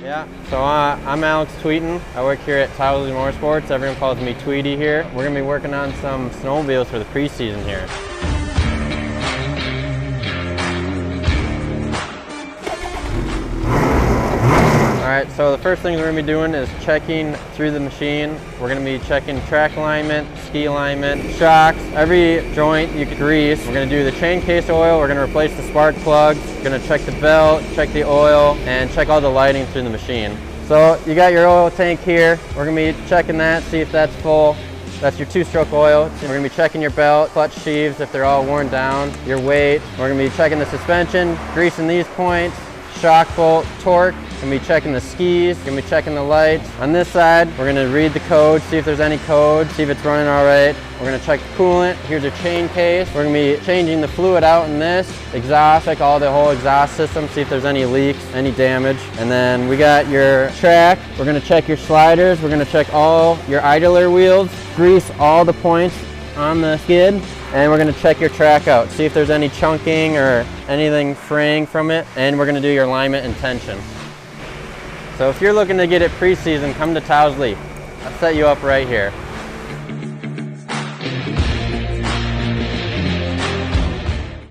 Yeah, so I'm Alex Tweety. I work here at Tousley Motorsports. Everyone calls me Tweety here. We're going to be working on some snowmobiles for the preseason here. Alright, so the first thing we're going to be doing is checking through the machine. We're going to be checking track alignment, ski alignment, shocks, every joint you could grease. We're going to do the chain case oil, we're going to replace the spark plugs, we're going to check the belt, check the oil, and check all the lighting through the machine. So you got your oil tank here. We're going to be checking that, see if that's full. That's your two-stroke oil. We're going to be checking your belt, clutch sheaves if they're all worn down, your weight. We're going to be checking the suspension, greasing these points, shock bolt, torque. We're going to be checking the skis, going to be checking the lights. On this side, we're going to read the code, see if there's any code, see if it's running all right. We're going to check the coolant. Here's your chain case. We're going to be changing the fluid out in this exhaust, check all the whole exhaust system, see if there's any leaks, any damage. And then we got your track. We're going to check your sliders. We're going to check all your idler wheels, grease all the points on the skid, and we're going to check your track out, see if there's any chunking or anything fraying from it, and we're going to do your alignment and tension. So if you're looking to get it pre-season, come to Tousley. I'll set you up right here.